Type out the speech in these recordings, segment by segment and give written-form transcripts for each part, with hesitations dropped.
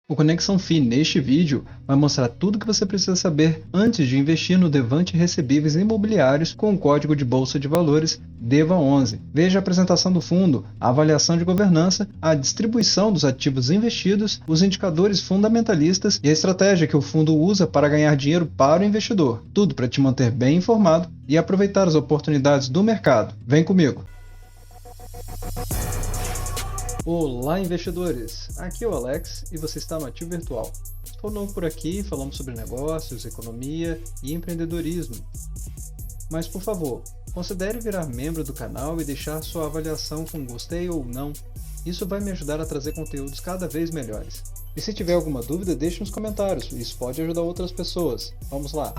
O Conexão FI neste vídeo vai mostrar tudo o que você precisa saber antes de investir no Devante Recebíveis Imobiliários com o código de Bolsa de Valores DEVA11. Veja a apresentação do fundo, a avaliação de governança, a distribuição dos ativos investidos, os indicadores fundamentalistas e a estratégia que o fundo usa para ganhar dinheiro para o investidor. Tudo para te manter bem informado e aproveitar as oportunidades do mercado. Vem comigo! Olá, investidores! Aqui é o Alex e você está no Ativo Virtual. Se for novo por aqui, falamos sobre negócios, economia e empreendedorismo. Mas, por favor, considere virar membro do canal e deixar sua avaliação com gostei ou não. Isso vai me ajudar a trazer conteúdos cada vez melhores. E se tiver alguma dúvida, deixe nos comentários, isso pode ajudar outras pessoas. Vamos lá!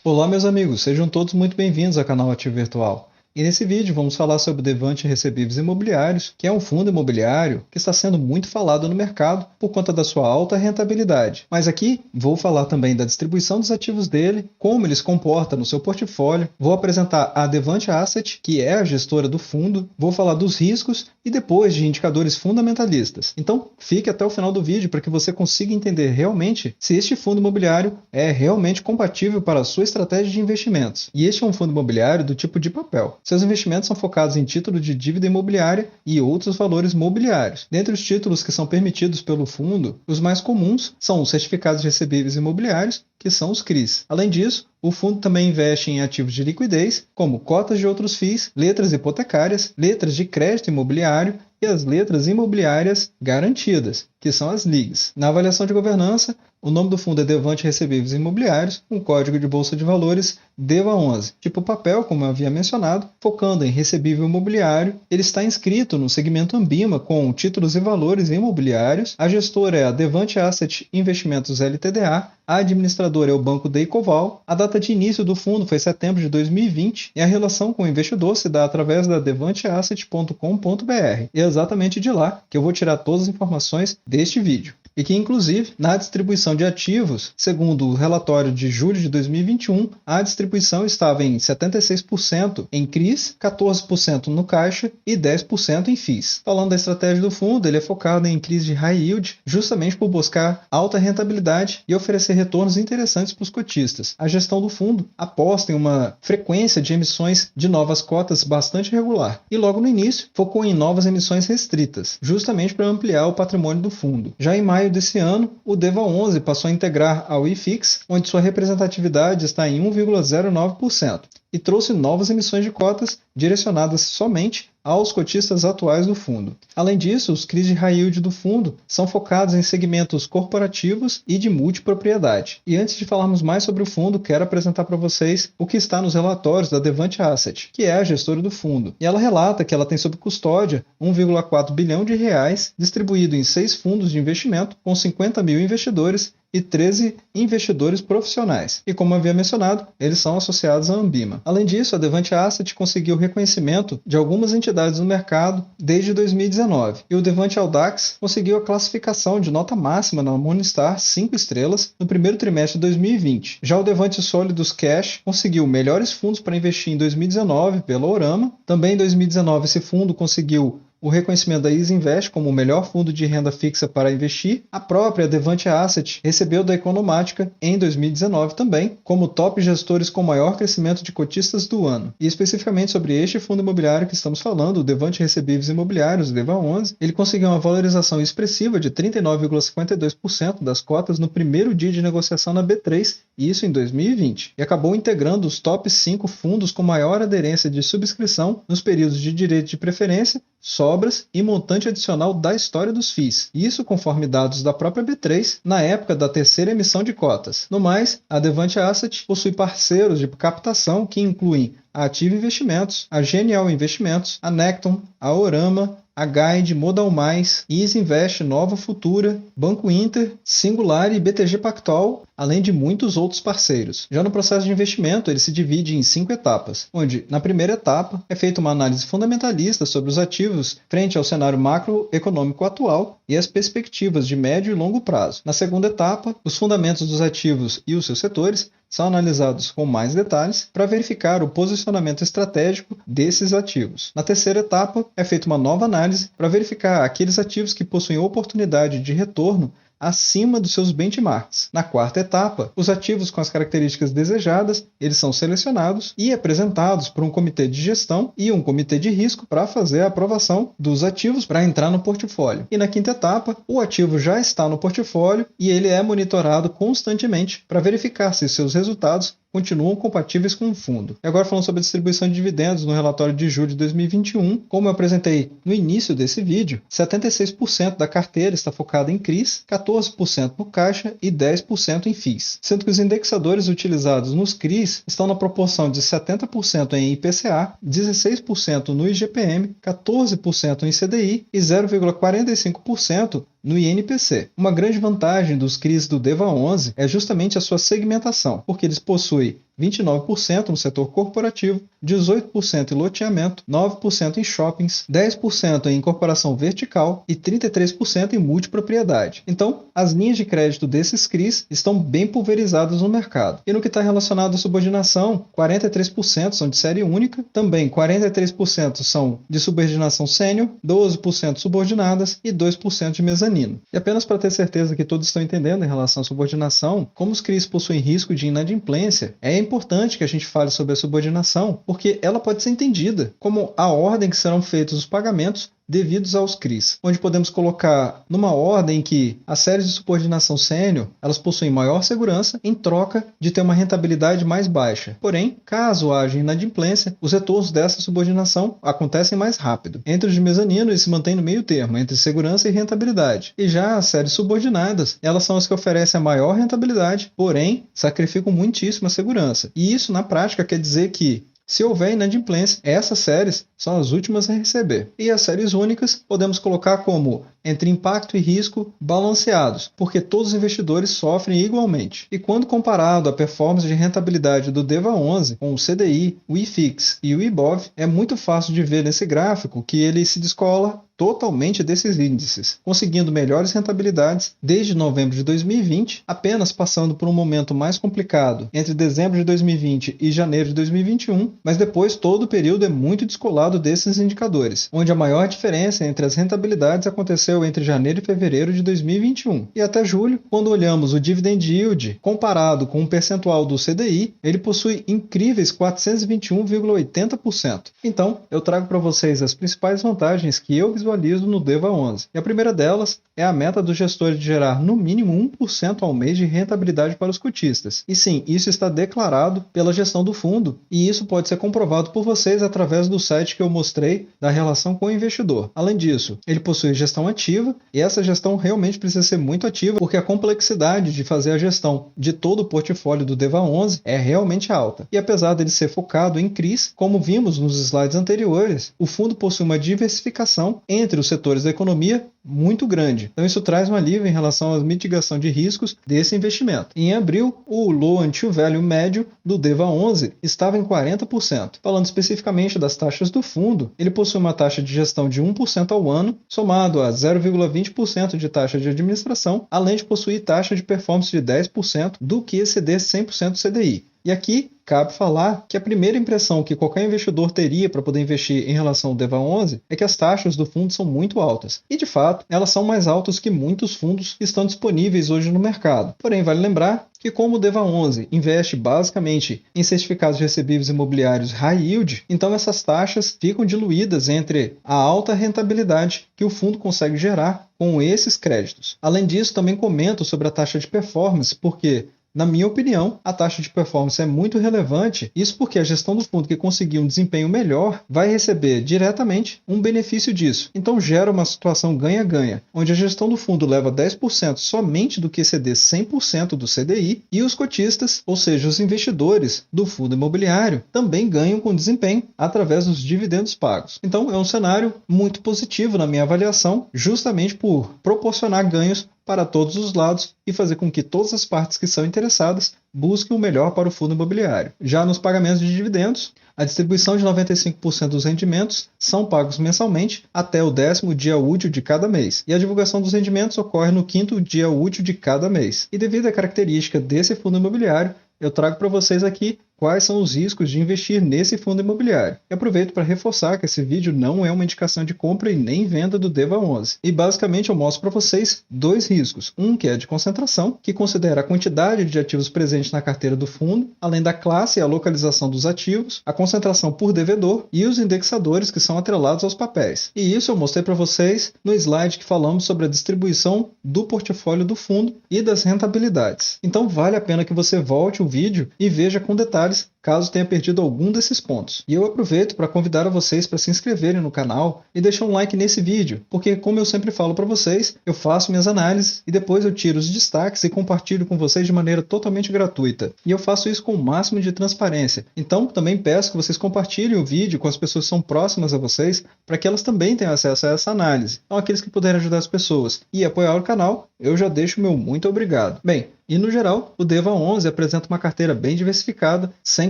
Olá, meus amigos! Sejam todos muito bem-vindos ao canal Ativo Virtual. E nesse vídeo vamos falar sobre o Devante Recebíveis Imobiliários, que é um fundo imobiliário que está sendo muito falado no mercado por conta da sua alta rentabilidade. Mas aqui vou falar também da distribuição dos ativos dele, como ele se comporta no seu portfólio, vou apresentar a Devante Asset, que é a gestora do fundo, vou falar dos riscos e depois de indicadores fundamentalistas. Então fique até o final do vídeo para que você consiga entender realmente se este fundo imobiliário é realmente compatível para a sua estratégia de investimentos. E este é um fundo imobiliário do tipo de papel. Seus investimentos são focados em título de dívida imobiliária e outros valores mobiliários. Dentre os títulos que são permitidos pelo fundo, os mais comuns são os certificados de recebíveis imobiliários, que são os CRIs. Além disso, o fundo também investe em ativos de liquidez, como cotas de outros FIIs, letras hipotecárias, letras de crédito imobiliário e as letras imobiliárias garantidas, que são as LIGs. Na avaliação de governança, o nome do fundo é Devante Recebíveis Imobiliários, com código de Bolsa de Valores DEVA11. Tipo papel, como eu havia mencionado, focando em recebível imobiliário, ele está inscrito no segmento Ambima com títulos e valores imobiliários. A gestora é a Devante Asset Investimentos LTDA, a administradora é o Banco Deicoval, a data de início do fundo foi setembro de 2020 e a relação com o investidor se dá através da devanteasset.com.br. E é exatamente de lá que eu vou tirar todas as informações deste vídeo. E que, inclusive, na distribuição de ativos, segundo o relatório de julho de 2021, a distribuição estava em 76% em CRIs, 14% no caixa e 10% em FIIs. Falando da estratégia do fundo, ele é focado em CRIs de high yield, justamente por buscar alta rentabilidade e oferecer retornos interessantes para os cotistas. A gestão do fundo aposta em uma frequência de emissões de novas cotas bastante regular e, logo no início, focou em novas emissões restritas, justamente para ampliar o patrimônio do fundo. Já em maio desse ano, o DEVA11 passou a integrar ao IFIX, onde sua representatividade está em 1,09%, e trouxe novas emissões de cotas direcionadas somente aos cotistas atuais do fundo. Além disso, os CRIs de high yield do fundo são focados em segmentos corporativos e de multipropriedade. E antes de falarmos mais sobre o fundo, quero apresentar para vocês o que está nos relatórios da Devante Asset, que é a gestora do fundo. E ela relata que ela tem sob custódia 1,4 bilhão de reais distribuído em 6 fundos de investimento com 50 mil investidores e 13 investidores profissionais. E como havia mencionado, eles são associados à Ambima. Além disso, a Devante Asset conseguiu reconhecimento de algumas entidades no mercado desde 2019. E o Devante Audax conseguiu a classificação de nota máxima na Morningstar 5 estrelas no primeiro trimestre de 2020. Já o Devante Sólidos Cash conseguiu melhores fundos para investir em 2019 pela Orama. Também em 2019 esse fundo conseguiu o reconhecimento da Easy Invest como o melhor fundo de renda fixa para investir. A própria Devante Asset recebeu da Economática em 2019 também como top gestores com maior crescimento de cotistas do ano. E especificamente sobre este fundo imobiliário que estamos falando, o Devante Recebíveis Imobiliários, o DEVA11, ele conseguiu uma valorização expressiva de 39,52% das cotas no primeiro dia de negociação na B3, isso em 2020, e acabou integrando os top 5 fundos com maior aderência de subscrição nos períodos de direito de preferência, sobras e montante adicional da história dos FIIs. Isso conforme dados da própria B3 na época da terceira emissão de cotas. No mais, a Devante Asset possui parceiros de captação que incluem a Ativa Investimentos, a Genial Investimentos, a Necton, a Orama, a Guide, Modal Mais, Easy Invest, Nova Futura, Banco Inter, Singular e BTG Pactual, além de muitos outros parceiros. Já no processo de investimento, ele se divide em 5 etapas, onde, na primeira etapa, é feita uma análise fundamentalista sobre os ativos frente ao cenário macroeconômico atual e as perspectivas de médio e longo prazo. Na segunda etapa, os fundamentos dos ativos e os seus setores são analisados com mais detalhes para verificar o posicionamento estratégico desses ativos. Na terceira etapa, é feita uma nova análise para verificar aqueles ativos que possuem oportunidade de retorno acima dos seus benchmarks. Na quarta etapa, os ativos com as características desejadas, eles são selecionados e apresentados por um comitê de gestão e um comitê de risco para fazer a aprovação dos ativos para entrar no portfólio. E na quinta etapa, o ativo já está no portfólio e ele é monitorado constantemente para verificar se seus resultados continuam compatíveis com o fundo. E agora falando sobre a distribuição de dividendos no relatório de julho de 2021, como eu apresentei no início desse vídeo, 76% da carteira está focada em CRIs, 14% no caixa e 10% em FIIs, sendo que os indexadores utilizados nos CRIs estão na proporção de 70% em IPCA, 16% no IGPM, 14% em CDI e 0,45% no INPC. Uma grande vantagem dos CRIs do DEVA11 é justamente a sua segmentação, porque eles possuem 29% no setor corporativo, 18% em loteamento, 9% em shoppings, 10% em incorporação vertical e 33% em multipropriedade. Então, as linhas de crédito desses CRIs estão bem pulverizadas no mercado. E no que está relacionado à subordinação, 43% são de série única, também 43% são de subordinação sênior, 12% subordinadas e 2% de mezanino. E apenas para ter certeza que todos estão entendendo em relação à subordinação, como os CRIs possuem risco de inadimplência, é importante que a gente fale sobre a subordinação, porque ela pode ser entendida como a ordem que serão feitos os pagamentos devidos aos CRIs, onde podemos colocar numa ordem em que as séries de subordinação sênior elas possuem maior segurança em troca de ter uma rentabilidade mais baixa. Porém, caso haja inadimplência, os retornos dessa subordinação acontecem mais rápido. Entre os de mezanino, eles se mantêm no meio termo, entre segurança e rentabilidade. E já as séries subordinadas, elas são as que oferecem a maior rentabilidade, porém, sacrificam muitíssimo a segurança. E isso, na prática, quer dizer que se houver inadimplência, essas séries são as últimas a receber. E as séries únicas podemos colocar como entre impacto e risco balanceados, porque todos os investidores sofrem igualmente. E quando comparado a performance de rentabilidade do DEVA11 com o CDI, o IFIX e o IBOV, é muito fácil de ver nesse gráfico que ele se descola totalmente desses índices, conseguindo melhores rentabilidades desde novembro de 2020, apenas passando por um momento mais complicado entre dezembro de 2020 e janeiro de 2021, mas depois todo o período é muito descolado desses indicadores, onde a maior diferença entre as rentabilidades aconteceu entre janeiro e fevereiro de 2021. E até julho, quando olhamos o dividend yield comparado com o percentual do CDI, ele possui incríveis 421,80%. Então, eu trago para vocês as principais vantagens que eu visualizo no DEVA11. E a primeira delas é a meta do gestor de gerar no mínimo 1% ao mês de rentabilidade para os cotistas. E sim, isso está declarado pela gestão do fundo e isso pode ser comprovado por vocês através do site que eu mostrei da relação com o investidor. Além disso, ele possui gestão ativa e essa gestão realmente precisa ser muito ativa porque a complexidade de fazer a gestão de todo o portfólio do DEVA11 é realmente alta. E apesar dele ser focado em CRIs, como vimos nos slides anteriores, o fundo possui uma diversificação entre os setores da economia muito grande. Então isso traz um alívio em relação à mitigação de riscos desse investimento. Em abril, o low until value médio do DEVA11 estava em 40%. Falando especificamente das taxas do fundo, ele possui uma taxa de gestão de 1% ao ano, somado a 0,20% de taxa de administração, além de possuir taxa de performance de 10% do que exceder 100% do CDI. E aqui cabe falar que a primeira impressão que qualquer investidor teria para poder investir em relação ao DEVA11 é que as taxas do fundo são muito altas. E de fato, elas são mais altas que muitos fundos que estão disponíveis hoje no mercado. Porém, vale lembrar que como o DEVA11 investe basicamente em certificados recebíveis imobiliários high yield, então essas taxas ficam diluídas entre a alta rentabilidade que o fundo consegue gerar com esses créditos. Além disso, também comento sobre a taxa de performance, porque na minha opinião, a taxa de performance é muito relevante, isso porque a gestão do fundo que conseguir um desempenho melhor vai receber diretamente um benefício disso. Então gera uma situação ganha-ganha, onde a gestão do fundo leva 10% somente do que exceder 100% do CDI e os cotistas, ou seja, os investidores do fundo imobiliário, também ganham com desempenho através dos dividendos pagos. Então é um cenário muito positivo na minha avaliação, justamente por proporcionar ganhos para todos os lados e fazer com que todas as partes que são interessadas busquem o melhor para o fundo imobiliário. Já nos pagamentos de dividendos, a distribuição de 95% dos rendimentos são pagos mensalmente até o 10º dia útil de cada mês, e a divulgação dos rendimentos ocorre no 5º dia útil de cada mês. E devido à característica desse fundo imobiliário, eu trago para vocês aqui quais são os riscos de investir nesse fundo imobiliário. E aproveito para reforçar que esse vídeo não é uma indicação de compra e nem venda do DEVA11. E basicamente eu mostro para vocês dois riscos. Um que é de concentração, que considera a quantidade de ativos presentes na carteira do fundo, além da classe e a localização dos ativos, a concentração por devedor e os indexadores que são atrelados aos papéis. E isso eu mostrei para vocês no slide que falamos sobre a distribuição do portfólio do fundo e das rentabilidades. Então vale a pena que você volte o vídeo e veja com detalhes caso tenha perdido algum desses pontos. E eu aproveito para convidar a vocês para se inscreverem no canal e deixar um like nesse vídeo, porque como eu sempre falo para vocês, eu faço minhas análises e depois eu tiro os destaques e compartilho com vocês de maneira totalmente gratuita. E eu faço isso com o máximo de transparência. Então também peço que vocês compartilhem o vídeo com as pessoas que são próximas a vocês, para que elas também tenham acesso a essa análise. Então aqueles que puderem ajudar as pessoas e apoiar o canal, eu já deixo o meu muito obrigado. Bem, e no geral, o DEVA11 apresenta uma carteira bem diversificada, sem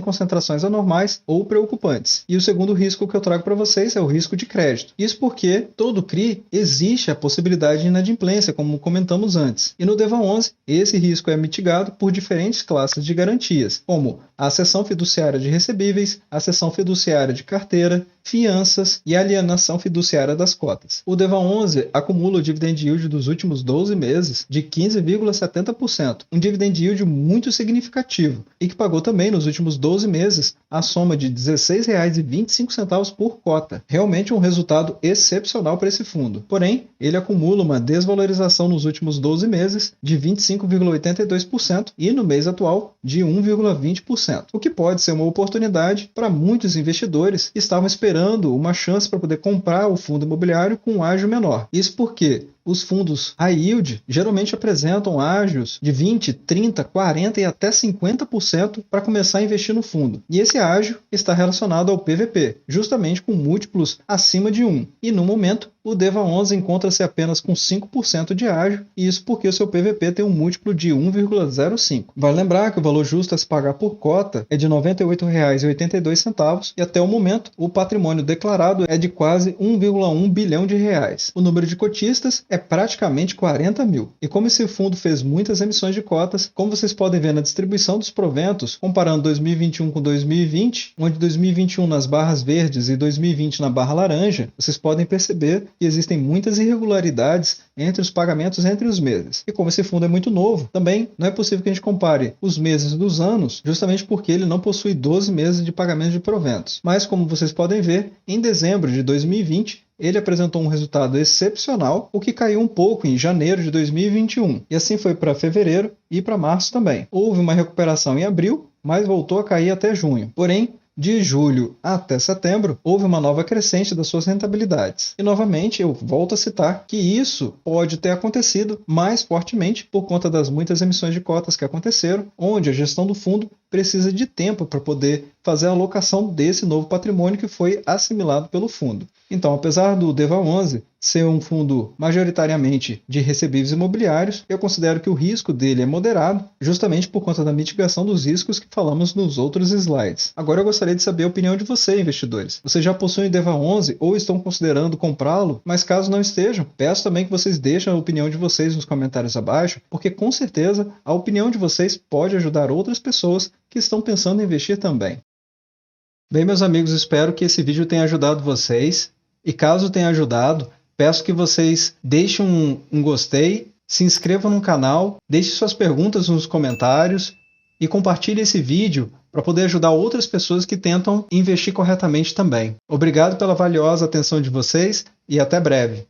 concentrações anormais ou preocupantes. E o segundo risco que eu trago para vocês é o risco de crédito. Isso porque todo CRI existe a possibilidade de inadimplência, como comentamos antes. E no DEVA11, esse risco é mitigado por diferentes classes de garantias, como a cessão fiduciária de recebíveis, a cessão fiduciária de carteira, fianças e alienação fiduciária das cotas. O DEVA11 acumula o dividend yield dos últimos 12 meses de 15,70%, um dividend yield muito significativo e que pagou também nos últimos 12 meses a soma de R$ 16,25 por cota. Realmente um resultado excepcional para esse fundo. Porém, ele acumula uma desvalorização nos últimos 12 meses de 25,82% e no mês atual de 1,20%, o que pode ser uma oportunidade para muitos investidores que estavam esperando uma chance para poder comprar o fundo imobiliário com um ágio menor. Isso porque os fundos high yield geralmente apresentam ágios de 20, 30, 40 e até 50% para começar a investir no fundo. E esse ágio está relacionado ao PVP, justamente com múltiplos acima de 1. E no momento, o DEVA11 encontra-se apenas com 5% de ágio, e isso porque o seu PVP tem um múltiplo de 1,05. Vale lembrar que o valor justo a se pagar por cota é de R$ 98,82 e até o momento o patrimônio declarado é de quase 1,1 bilhão de reais. O número de cotistas é praticamente 40 mil. E como esse fundo fez muitas emissões de cotas, como vocês podem ver na distribuição dos proventos, comparando 2021 com 2020, onde 2021 nas barras verdes e 2020 na barra laranja, vocês podem perceber que existem muitas irregularidades entre os pagamentos entre os meses. E como esse fundo é muito novo, também não é possível que a gente compare os meses dos anos, justamente porque ele não possui 12 meses de pagamento de proventos. Mas como vocês podem ver, em dezembro de 2020, ele apresentou um resultado excepcional, o que caiu um pouco em janeiro de 2021. E assim foi para fevereiro e para março também. Houve uma recuperação em abril, mas voltou a cair até junho. Porém, de julho até setembro, houve uma nova crescente das suas rentabilidades. E novamente, eu volto a citar que isso pode ter acontecido mais fortemente por conta das muitas emissões de cotas que aconteceram, onde a gestão do fundo precisa de tempo para poder fazer a alocação desse novo patrimônio que foi assimilado pelo fundo. Então, apesar do DEVA11 ser um fundo majoritariamente de recebíveis imobiliários, eu considero que o risco dele é moderado, justamente por conta da mitigação dos riscos que falamos nos outros slides. Agora eu gostaria de saber a opinião de vocês, investidores. Vocês já possuem DEVA11 ou estão considerando comprá-lo? Mas caso não estejam, peço também que vocês deixem a opinião de vocês nos comentários abaixo, porque com certeza a opinião de vocês pode ajudar outras pessoas que estão pensando em investir também. Bem, meus amigos, espero que esse vídeo tenha ajudado vocês. E caso tenha ajudado, peço que vocês deixem um gostei, se inscrevam no canal, deixem suas perguntas nos comentários e compartilhem esse vídeo para poder ajudar outras pessoas que tentam investir corretamente também. Obrigado pela valiosa atenção de vocês e até breve.